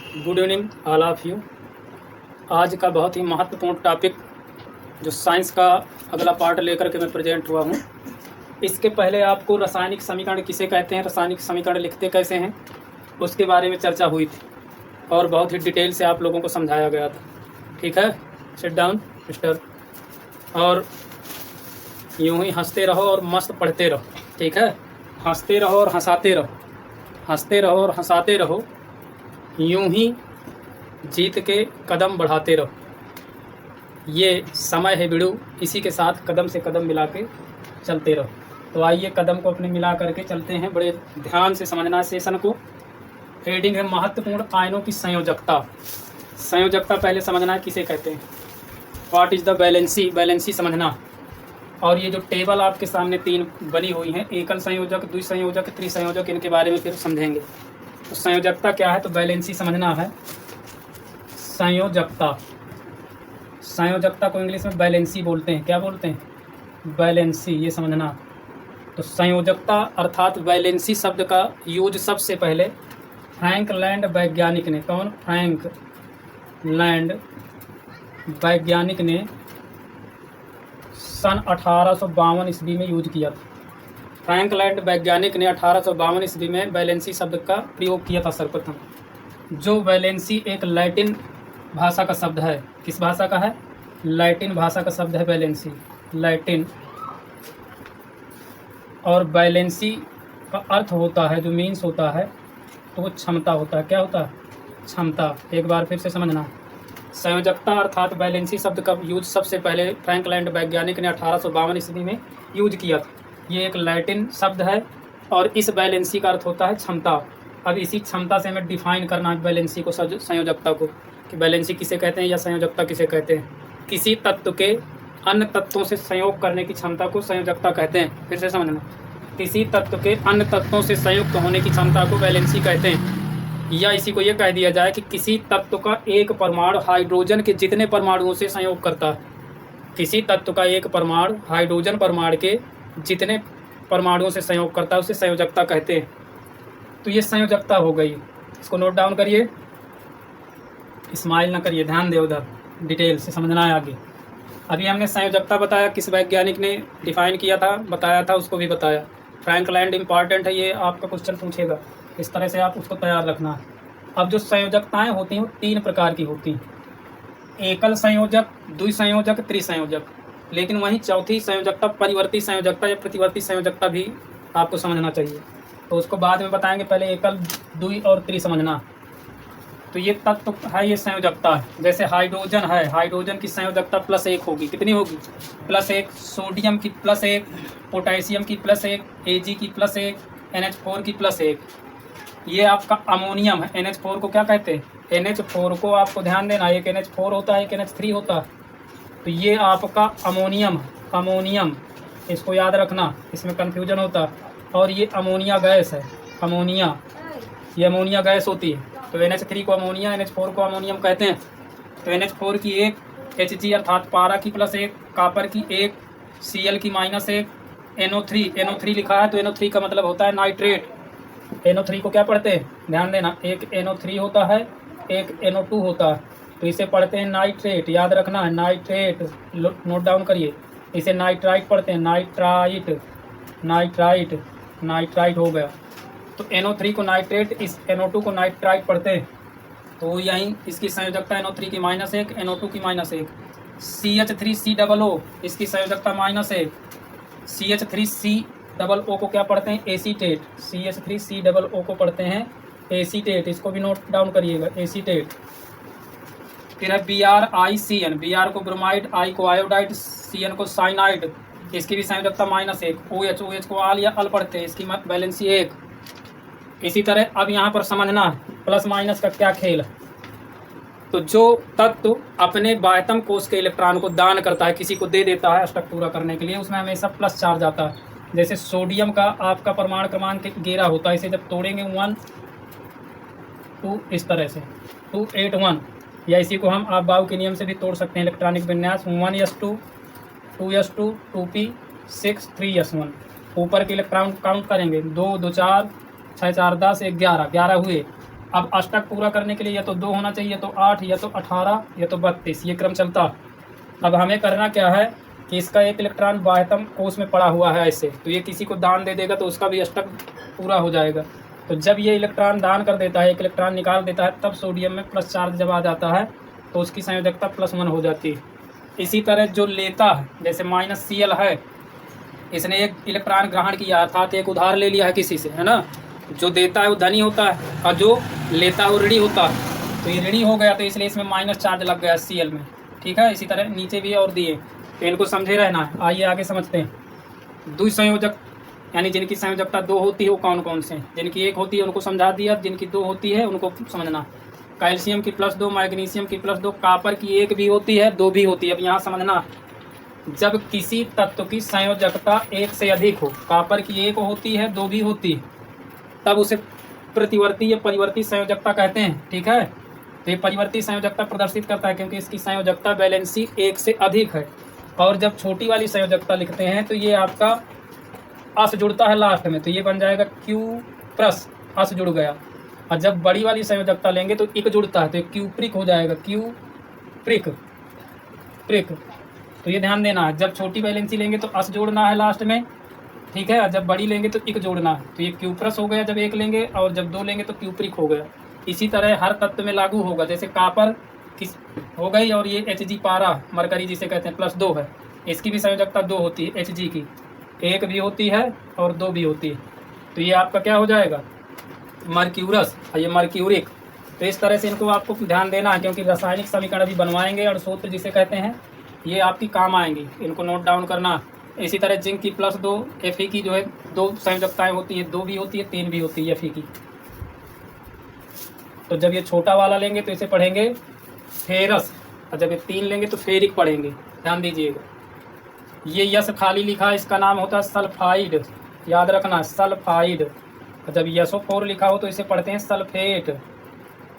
Good evening all of you. आज का बहुत ही महत्वपूर्ण टॉपिक जो साइंस का अगला पार्ट लेकर के मैं प्रेजेंट हुआ हूँ। इसके पहले आपको रासायनिक समीकरण किसे कहते हैं, रासायनिक समीकरण लिखते कैसे हैं, उसके बारे में चर्चा हुई थी और बहुत ही डिटेल से आप लोगों को समझाया गया था। ठीक है, सिट डाउन मिस्टर, और यूँ ही हंसते रहो और मस्त पढ़ते रहो। ठीक है, हंसते रहो और हंसाते रहो, हंसते रहो और हंसाते रहो, यूं ही जीत के कदम बढ़ाते रहो। ये समय है बिड़ू, इसी के साथ कदम से कदम मिला के चलते रहो। तो आइए कदम को अपने मिला करके चलते हैं। बड़े ध्यान से समझना सेशन को। हेडिंग है महत्वपूर्ण आयनों की संयोजकता। संयोजकता पहले समझना है किसे कहते हैं, what is the valency, valency समझना। और ये जो टेबल आपके सामने 3 बनी हुई हैं, एकल संयोजक, द्विसंयोजक, त्रिसंयोजक, इनके बारे में फिर समझेंगे। तो संयोजकता क्या है, तो वैलेंसी समझना है। संयोजकता, संयोजकता को इंग्लिश में वैलेंसी बोलते हैं। क्या बोलते हैं? वैलेंसी, ये समझना। तो संयोजकता अर्थात वैलेंसी शब्द का यूज सबसे पहले फ्रैंक लैंड वैज्ञानिक ने, कौन? फ्रैंक लैंड वैज्ञानिक ने सन 1852 ईस्वी में यूज किया था। फ्रैंक लैंड वैज्ञानिक ने 1852 ईस्वी में वैलेंसी शब्द का प्रयोग किया था सर्वप्रथम। जो वैलेंसी एक लैटिन भाषा का शब्द है। किस भाषा का है? लैटिन भाषा का शब्द है वैलेंसी, लैटिन। और वैलेंसी का अर्थ होता है, जो मीन्स होता है, तो वो क्षमता होता है। क्या होता है? क्षमता। एक बार फिर से समझना। संयोजकता अर्थात वैलेंसी शब्द का यूज सबसे पहले फ्रैंक लैंड वैज्ञानिक ने 1852 ईस्वी में यूज किया था। ये एक लैटिन शब्द है और इस वैलेंसी का अर्थ होता है क्षमता। अब इसी क्षमता से हमें डिफाइन करना है वैलेंसी को, संयोजकता को, कि वैलेंसी किसे कहते हैं या संयोजकता किसे कहते हैं। किसी तत्व के अन्य तत्वों से संयोग करने की क्षमता को संयोजकता कहते हैं। फिर से समझना, किसी तत्व के अन्य तत्वों से संयुक्त होने की क्षमता को वैलेंसी कहते हैं। या इसी को यह कह दिया जाए कि किसी तत्व का एक परमाणु हाइड्रोजन के जितने परमाणुओं से संयोग करता है। किसी तत्व का एक परमाणु हाइड्रोजन परमाणु के जितने परमाणुओं से संयोग करता है उसे संयोजकता कहते हैं। तो ये संयोजकता हो गई। इसको नोट डाउन करिए, स्माइल ना करिए, ध्यान दे उधर, डिटेल से समझना है आगे। अभी हमने संयोजकता बताया, किस वैज्ञानिक ने डिफाइन किया था, बताया था, उसको भी बताया। फ्रैंक लैंड इंपॉर्टेंट है, ये आपका क्वेश्चन पूछेगा, इस तरह से आप उसको तैयार रखना है। अब जो संयोजकताएँ होती हैं वो 3 प्रकार की होती हैं, एकल संयोजक, द्विसंयोजक, त्रिसंयोजक। लेकिन वहीं चौथी संयोजकता परिवर्ती संयोजकता या प्रतिवर्ती संयोजकता भी आपको समझना चाहिए, तो उसको बाद में बताएंगे। पहले एकल, द्वि और त्रि समझना। तो ये तत्व है, ये संयोजकता है। जैसे हाइड्रोजन है, हाइड्रोजन की संयोजकता +1 होगी। कितनी होगी? +1। सोडियम की +1, पोटेशियम की +1, Ag की +1, NH4 की +1। ये आपका अमोनियम है। NH4 को क्या कहते हैं? NH4 को आपको ध्यान देना, एक NH4 होता है, एक NH3 होता है। तो ये आपका अमोनियम है, अमोनियम, इसको याद रखना, इसमें कन्फ्यूजन होता है। और ये अमोनिया गैस है, अमोनिया, ये अमोनिया गैस होती है। तो NH3 को अमोनिया, NH4 को अमोनियम कहते हैं। तो NH4 की 1, Hg अर्थात पारा की +1, कापर की 1, Cl की -1, NO3 लिखा है, तो NO3 का मतलब होता है नाइट्रेट। NO3 को क्या पढ़ते हैं? ध्यान देना, एक NO3 होता है, एक NO2 होता है, तो इसे पढ़ते हैं नाइट्रेट। याद रखना है, नाइट्रेट, नोट डाउन करिए। इसे नाइट्राइट पढ़ते हैं, नाइट्राइट, नाइट्राइट, नाइट्राइट हो गया। तो NO3 को नाइट्रेट, इस NO2 को नाइट्राइट पढ़ते हैं। तो यहीं इसकी संयोजकता NO3 की -1, NO2 की -1। CH3COO, इसकी संयोजकता -1। CH3COO को क्या पढ़ते हैं? एसीटेट। CH3COO को पढ़ते हैं एसीटेट, इसको भी नोट डाउन करिएगा, एसीटेट। फिर है BrICN, Br को ब्रोमाइड, I को आयोडाइड, CN को साइनाइड, इसकी भी संयोजकता -1। OH को आल या अल पढ़ते हैं, इसकी वैलेंसी 1। इसी तरह अब यहाँ पर समझना प्लस माइनस का क्या खेल है। तो जो तत्व अपने बाह्यतम कोश के इलेक्ट्रॉन को दान करता है, किसी को दे देता है अष्टक पूरा करने के लिए, उसमें हमेशा प्लस चार्ज आता है। जैसे सोडियम का आपका परमाणु क्रमांक 11 होता है, इसे जब तोड़ेंगे 1 2 इस तरह से 281, या इसी को हम आप बाउ के नियम से भी तोड़ सकते हैं। इलेक्ट्रॉनिक विन्यास 1s2 2s2 2p 6 3s1। ऊपर के इलेक्ट्रॉन काउंट करेंगे, 2 2 4 6 4 10 11 11 हुए। अब अष्टक पूरा करने के लिए या तो 2 होना चाहिए, या तो 8, या तो 18, या तो 32, ये क्रम चलता। अब हमें करना क्या है कि इसका एक इलेक्ट्रॉन बाह्यतम कोष में पड़ा हुआ है ऐसे, तो ये किसी को दान दे देगा तो उसका भी अष्टक पूरा हो जाएगा। तो जब ये इलेक्ट्रॉन दान कर देता है, एक इलेक्ट्रॉन निकाल देता है, तब सोडियम में प्लस चार्ज जब आ जाता है तो उसकी संयोजकता +1 हो जाती है। इसी तरह जो लेता है, जैसे -Cl है, इसने एक इलेक्ट्रॉन ग्रहण किया अर्थात एक उधार ले लिया है किसी से, है ना। जो देता है वो धनी होता है और जो लेता है वो ऋणी होता है। तो ये ऋणी हो गया तो इसलिए इसमें माइनस चार्ज लग गया Cl में, ठीक है। इसी तरह नीचे भी और दिए, तो इनको समझे रहना है। आइए आगे समझते हैं। द्विसंयोजक यानी जिनकी संयोजकता 2 होती है वो कौन कौन से हैं। जिनकी 1 होती है उनको समझा दिया, जिनकी 2 होती है उनको समझना। कैल्शियम की +2, मैग्नीशियम की +2, कापर की 1 भी होती है, 2 भी होती है। अब यहाँ समझना, जब किसी तत्व की संयोजकता 1 से अधिक हो, कापर की 1 होती है, 2 भी होती है, तब उसे प्रतिवर्ती या परिवर्ती संयोजकता कहते हैं, ठीक है। तो ये परिवर्ती संयोजकता प्रदर्शित करता है क्योंकि इसकी संयोजकता वैलेंसी 1 से अधिक है। और जब छोटी वाली संयोजकता लिखते हैं तो ये आपका अस जुड़ता है लास्ट में, तो ये बन जाएगा Q+, अस जुड़ गया। और जब बड़ी वाली संयोजकता लेंगे तो इक जुड़ता है, तो Q' हो जाएगा, Q'। तो ये ध्यान देना है, जब छोटी वैलेंसी लेंगे तो अस जोड़ना है लास्ट में, ठीक है। और जब बड़ी लेंगे तो इक जोड़ना है, तो ये Q+ हो गया जब 1 लेंगे, और जब 2 लेंगे तो Q' हो गया। इसी तरह हर तत्व में लागू होगा, जैसे कापर किस हो गई, और ये Hg पारा मरकरी जिसे कहते हैं +2 है, इसकी भी संयोजकता 2 होती है, Hg की 1 भी होती है और 2 भी होती है। तो ये आपका क्या हो जाएगा, मर्क्यूरस, और ये मर्क्यूरिक। तो इस तरह से इनको आपको ध्यान देना है, क्योंकि रासायनिक समीकरण भी बनवाएंगे और सूत्र जिसे कहते हैं ये आपकी काम आएंगी, इनको नोट डाउन करना। इसी तरह जिंक की +2, Fe की जो है 2 संयोजकताएँ होती है, 2 भी होती है, 3 भी होती है Fe की। तो जब ये छोटा वाला लेंगे तो इसे पढ़ेंगे फेरस, और जब ये 3 लेंगे तो फेरिक पढ़ेंगे, ध्यान दीजिएगा। ये यस खाली लिखा है, इसका नाम होता है सल्फाइड, याद रखना सल्फाइड। और जब SO4 लिखा हो तो इसे पढ़ते हैं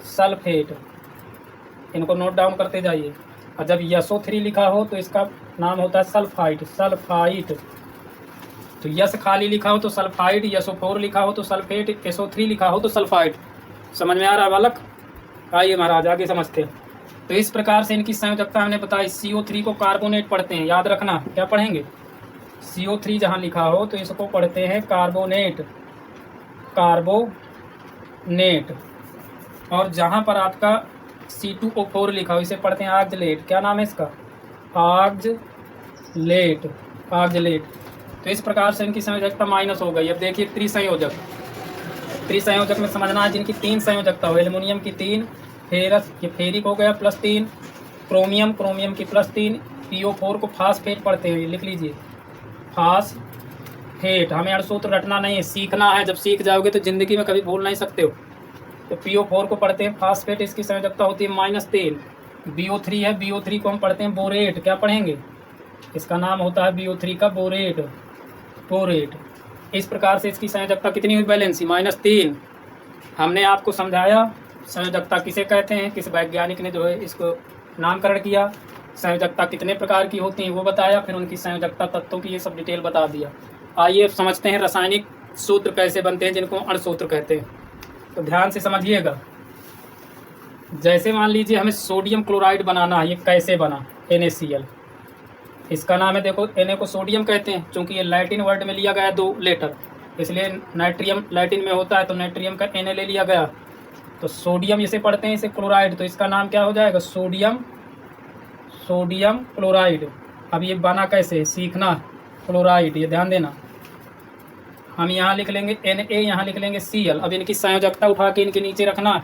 सल्फेट। इनको नोट डाउन करते जाइए। और जब SO3 लिखा हो तो इसका नाम होता है सल्फाइड। तो यस खाली लिखा हो तो सल्फाइड, SO4 लिखा हो तो सल्फेट, SO3 लिखा हो तो सल्फाइड। समझ में आ रहा है बालक? आइए महाराज आगे समझते हैं। तो इस प्रकार से इनकी संयोजकता हमने बताई। CO3 को कार्बोनेट पढ़ते हैं, याद रखना क्या पढ़ेंगे, CO3 जहाँ लिखा हो तो इसको पढ़ते हैं कार्बोनेट। और जहाँ पर आपका C2O4 लिखा हो इसे पढ़ते हैं ऑक्सलेट। क्या नाम है इसका, ऑक्सलेट। तो इस प्रकार से इनकी संयोजकता माइनस हो गई। अब देखिए त्रिसंयोजक में समझना है, जिनकी 3 संयोजकता हो, एल्युमिनियम की 3, फेरस ये फेरिक हो गया +3, क्रोमियम की +3, PO4 को फास्फेट पढ़ते हैं, लिख लीजिए फास्फेट। हमें अणसूत्र रटना नहीं है, सीखना है। जब सीख जाओगे तो ज़िंदगी में कभी भूल नहीं सकते हो। तो PO4 को पढ़ते हैं फास्फेट, इसकी संयोजकता होती है -3। BO3 है, BO3 को हम पढ़ते हैं बोरेट। क्या पढ़ेंगे, इसका नाम होता है BO3 का बोरेट। इस प्रकार से इसकी संयोजकता कितनी हुई, वैलेंसी -3। हमने आपको समझाया संयोजकता किसे कहते हैं, किस वैज्ञानिक ने जो है इसको नामकरण किया, संयोजकता कितने प्रकार की होती हैं वो बताया, फिर उनकी संयोजकता तत्वों की ये सब डिटेल बता दिया। आइए समझते हैं रासायनिक सूत्र कैसे बनते हैं, जिनको अणुसूत्र कहते हैं। तो ध्यान से समझिएगा। जैसे मान लीजिए हमें सोडियम क्लोराइड बनाना है, ये कैसे बना, NaCl। इसका नाम है, देखो Na को सोडियम कहते हैं, क्योंकि ये लैटिन वर्ड में लिया गया 2 लेटर, इसलिए नाइट्रियम लैटिन में होता है, तो नाइट्रियम का Na ले लिया गया। तो सोडियम इसे पढ़ते हैं, इसे क्लोराइड, तो इसका नाम क्या हो जाएगा, सोडियम क्लोराइड। अब ये बना कैसे सीखना, क्लोराइड, ये ध्यान देना। हम यहाँ लिख लेंगे Na, यहाँ लिख लेंगे Cl। अब इनकी संयोजकता उठा के इनके नीचे रखना।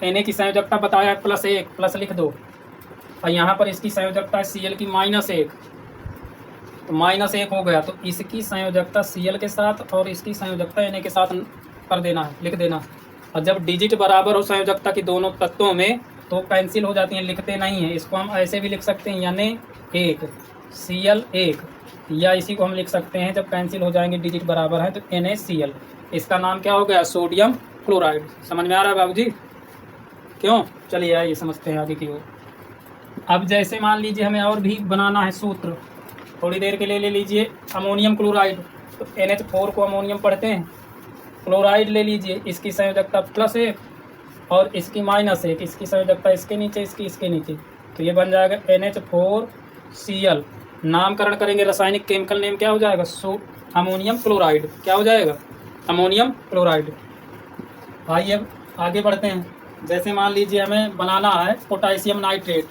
Na की संयोजकता बताया है +1, प्लस लिख दो। और यहाँ पर इसकी संयोजकता है Cl की -1, तो -1 हो गया। तो इसकी संयोजकता Cl के साथ और इसकी संयोजकता Na के साथ कर देना है, लिख देना। और जब डिजिट बराबर हो संयोजकता की दोनों तत्वों में तो कैंसिल हो जाती हैं, लिखते नहीं हैं। इसको हम ऐसे भी लिख सकते हैं, यानी 1 Cl1, या इसी को हम लिख सकते हैं जब कैंसिल हो जाएंगे डिजिट बराबर है तो NaCl। इसका नाम क्या हो गया, सोडियम क्लोराइड। समझ में आ रहा है बाबूजी? क्यों, चलिए आइए समझते हैं आगे की ओर। अब जैसे मान लीजिए हमें और भी बनाना है सूत्र, थोड़ी देर के लिए ले लीजिए अमोनियम क्लोराइड। तो NH4 को अमोनियम पढ़ते हैं, क्लोराइड ले लीजिए, इसकी संयोजकता +1, और इसकी -1, इसकी संयोजकता इसके नीचे, इसकी इसके नीचे, तो ये बन जाएगा NH4Cl। नामकरण करेंगे, रासायनिक केमिकल नेम क्या हो जाएगा, अमोनियम क्लोराइड। क्या हो जाएगा, अमोनियम क्लोराइड। आइए अब आगे बढ़ते हैं। जैसे मान लीजिए हमें बनाना है पोटासियम नाइट्रेट,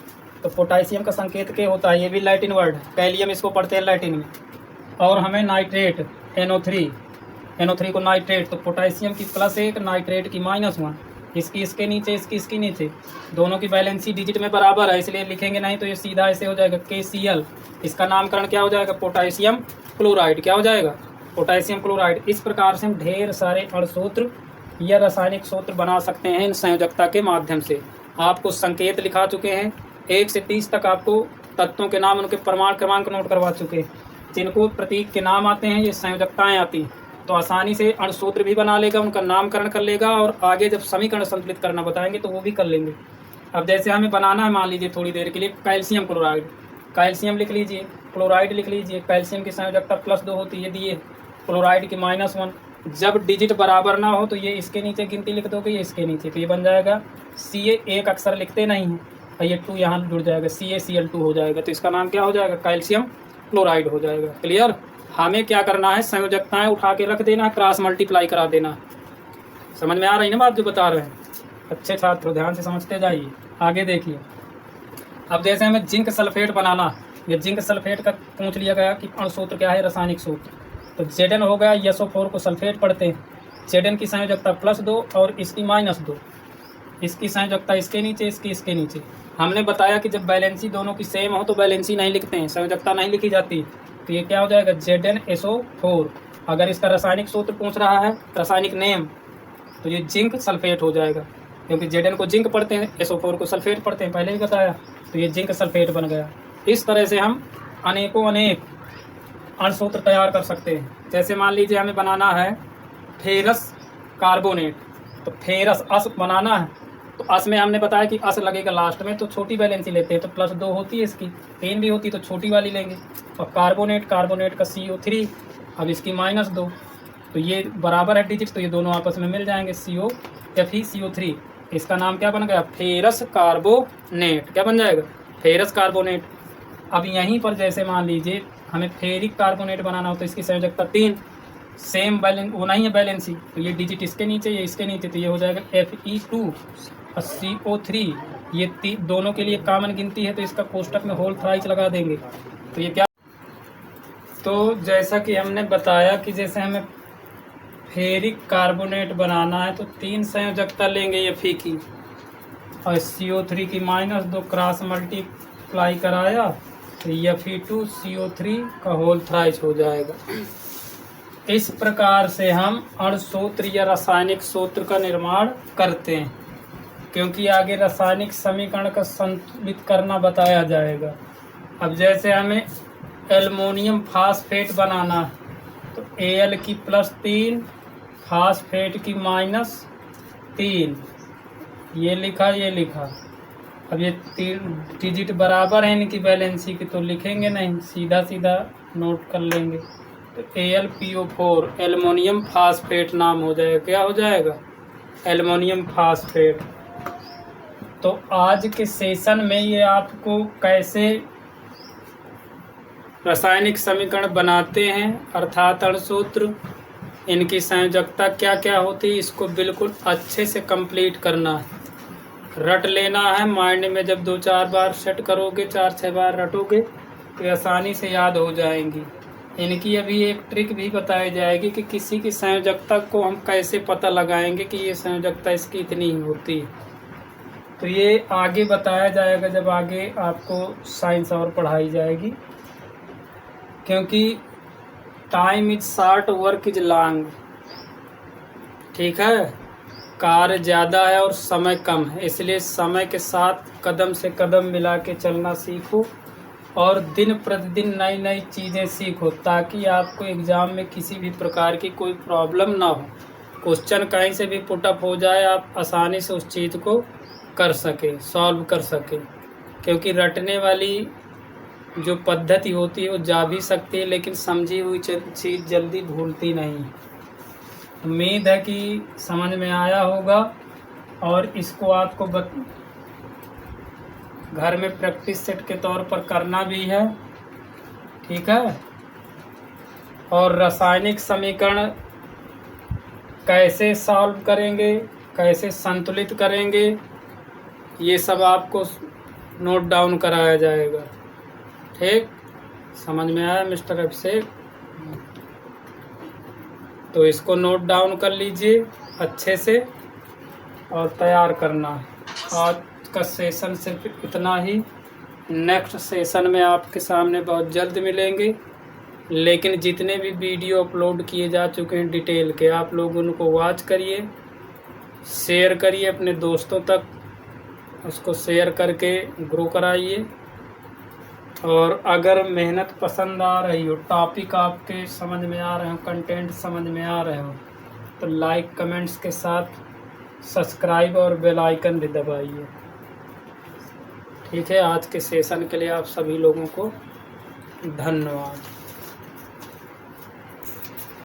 तो पोटासियम का संकेत क्या होता है, ये भी लैटिन वर्ड है, कैलियम इसको पढ़ते हैं लैटिन में। और हमें नाइट्रेट NO3 को नाइट्रेट, तो पोटासियम की +1 नाइट्रेट की -1, इसकी इसके नीचे, इसकी इसके नीचे, दोनों की बैलेंसी डिजिट में बराबर है, इसलिए लिखेंगे नहीं, तो ये सीधा ऐसे हो जाएगा KCl। इसका नामकरण क्या हो जाएगा, पोटासियम क्लोराइड। क्या हो जाएगा, पोटासियम क्लोराइड। इस प्रकार से हम ढेर सारे अणुसूत्र या रासायनिक सूत्र बना सकते हैं इन संयोजकता के माध्यम से। आपको संकेत लिखा चुके हैं, 1 से 30 तक आपको तत्वों के नाम, उनके प्रमाण क्रमांक नोट करवा चुके हैं। जिनको प्रतीक के नाम आते हैं, ये संयोजकताएँ आती हैं, तो आसानी से अणुसूत्र भी बना लेगा, उनका नामकरण कर लेगा, और आगे जब समीकरण संतुलित करना बताएंगे तो वो भी कर लेंगे। अब जैसे हमें बनाना है, मान लीजिए थोड़ी देर के लिए कैल्शियम क्लोराइड, कैल्शियम लिख लीजिए, क्लोराइड लिख लीजिए। कैल्शियम की संयोजकता +2 होती है, दिए, क्लोराइड की -1। जब डिजिट बराबर ना हो तो ये इसके नीचे गिनती लिख दोगे, ये इसके नीचे, तो ये बन जाएगा Ca, एक अक्षर लिखते नहीं हैं, और ये 2 यहाँ जुड़ जाएगा, CaCl2 हो जाएगा। तो इसका नाम क्या हो जाएगा, कैल्शियम क्लोराइड हो जाएगा। क्लियर। हमें क्या करना है, संयोजकताएं उठा के रख देना, क्रॉस मल्टीप्लाई करा देना। समझ में आ रही ना बात जो बता रहे हैं? अच्छे छात्र ध्यान से समझते जाइए। आगे देखिए, अब जैसे हमें जिंक सल्फेट बनाना, ये जिंक सल्फेट का पूछ लिया गया कि अणुसूत्र क्या है, रासायनिक सूत्र, तो Zn हो गया, SO4 को सल्फेट पढ़ते हैं, Zn की संयोजकता +2 और इसकी -2, इसकी संयोजकता इसके नीचे, इसकी इसके नीचे। हमने बताया कि जब बैलेंसी दोनों की सेम हो तो बैलेंसी नहीं लिखते हैं, संयोजकता नहीं लिखी जाती, तो ये क्या हो जाएगा, ZnSO4। अगर इसका रासायनिक सूत्र पूछ रहा है, रासायनिक नेम, तो ये जिंक सल्फेट हो जाएगा, क्योंकि Zn को जिंक पढ़ते हैं, SO4 को सल्फेट पढ़ते हैं, पहले भी बताया, तो ये जिंक सल्फेट बन गया। इस तरह से हम अनेक अणुसूत्र तैयार कर सकते हैं। जैसे मान लीजिए हमें बनाना है फेरस कार्बोनेट, तो फेरस अस बनाना है, तो अस में हमने बताया कि अस लगेगा लास्ट में, तो छोटी बैलेंसी लेते हैं, तो +2 होती है, इसकी 3 भी होती तो छोटी वाली लेंगे। और कार्बोनेट का CO3, अब इसकी -2, तो ये बराबर है डिजिट, तो ये दोनों आपस में मिल जाएंगे, CO3। इसका नाम क्या बन गया, फेरस कार्बोनेट। क्या बन जाएगा, फेरस कार्बोनेट। अब यहीं पर जैसे मान लीजिए हमें फेरिक कार्बोनेट बनाना हो, तो इसकी संयोजकता 3, सेम बैलेंस वो नहीं है बैलेंसी, तो ये डिजिट इसके नीचे, ये इसके नीचे, तो ये हो जाएगा Fe2 और CO3। ये दोनों के लिए कॉमन गिनती है, तो इसका कोष्टक में होल थ्राइस लगा देंगे, तो ये क्या। तो जैसा कि हमने बताया कि जैसे हमें फेरिक कार्बोनेट बनाना है, तो 3 संयोजकता लेंगे Fe की, और CO3 की -2, क्रॉस मल्टीप्लाई कराया, तो Fe2 CO3 का होल थ्राइस हो जाएगा। इस प्रकार से हम अणुसूत्र या रासायनिक सूत्र का निर्माण करते हैं, क्योंकि आगे रासायनिक समीकरण का संतुलित करना बताया जाएगा। अब जैसे हमें एल्युमिनियम फास्फेट बनाना है, तो Al की +3, फास्फेट की -3, ये लिखा, ये लिखा। अब ये 3 डिजिट बराबर है इनकी बैलेंसी की, तो लिखेंगे नहीं, सीधा सीधा नोट कर लेंगे, तो AlPO4 एल्युमिनियम फास्फेट नाम हो जाएगा। क्या हो जाएगा, एल्युमिनियम फास्फेट। तो आज के सेशन में ये आपको कैसे रासायनिक समीकरण बनाते हैं, अर्थात अणुसूत्र, इनकी संयोजकता क्या क्या होती है, इसको बिल्कुल अच्छे से कंप्लीट करना है, रट लेना है माइंड में। जब 2-4 बार सेट करोगे, 4-6 बार रटोगे, तो आसानी से याद हो जाएंगी। इनकी अभी एक ट्रिक भी बताई जाएगी कि किसी की संयोजकता को हम कैसे पता लगाएंगे कि ये संयोजकता इसकी इतनी ही होती है, तो ये आगे बताया जाएगा जब आगे आपको साइंस और पढ़ाई जाएगी। क्योंकि time is short, work is long, ठीक है, कार्य ज़्यादा है और समय कम है, इसलिए समय के साथ कदम से कदम मिला के चलना सीखो, और दिन प्रतिदिन नई नई चीज़ें सीखो, ताकि आपको एग्ज़ाम में किसी भी प्रकार की कोई प्रॉब्लम ना हो। क्वेश्चन कहीं से भी पुटअप हो जाए, आप आसानी से उस चीज़ को कर सकें, सॉल्व कर सकें। क्योंकि रटने वाली जो पद्धति होती है वो जा भी सकती है, लेकिन समझी हुई चीज़ जल्दी भूलती नहीं। उम्मीद है कि समझ में आया होगा। और इसको आपको घर में प्रैक्टिस सेट के तौर पर करना भी है, ठीक है। और रासायनिक समीकरण कैसे सॉल्व करेंगे, कैसे संतुलित करेंगे, ये सब आपको नोट डाउन कराया जाएगा, ठीक। समझ में आया मिस्टर अभिषेक? तो इसको नोट डाउन कर लीजिए अच्छे से और तैयार करना है। आज का सेशन सिर्फ इतना ही। नेक्स्ट सेशन में आपके सामने बहुत जल्द मिलेंगे, लेकिन जितने भी वीडियो अपलोड किए जा चुके हैं डिटेल के, आप लोग उनको वॉच करिए, शेयर करिए अपने दोस्तों तक, उसको शेयर करके ग्रो कराइए। और अगर मेहनत पसंद आ रही हो, टॉपिक आपके समझ में आ रहे हो, कंटेंट समझ में आ रहे हो, तो लाइक कमेंट्स के साथ सब्सक्राइब और बेल आइकन भी दबाइए, ठीक है। आज के सेशन के लिए आप सभी लोगों को धन्यवाद।